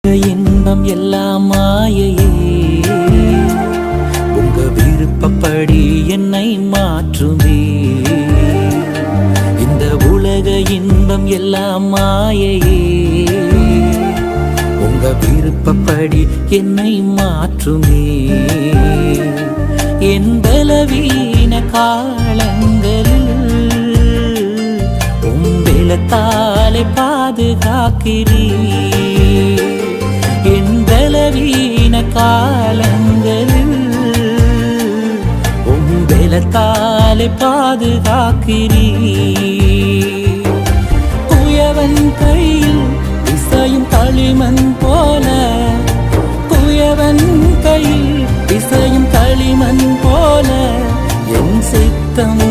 இன்பம் எல்லாம் மாயையே, உங்க விருப்பப்படி என்னை மாற்றுமே. இந்த உலக இன்பம் எல்லாம் மாயையே, உங்க விருப்பப்படி என்னை மாற்றுமே. என் பலவீன காலங்களில் உம்பெலத்தாலே பாதுகாக்கிறீர். என் பலவீன காலங்களில் உம்பெலத்தாலே பாதுகாக்கிறீர். குயவன் கையில் இசையும் களிமண் போல, குயவன் கையில் இசையும் களிமண் போல என் சித்தம்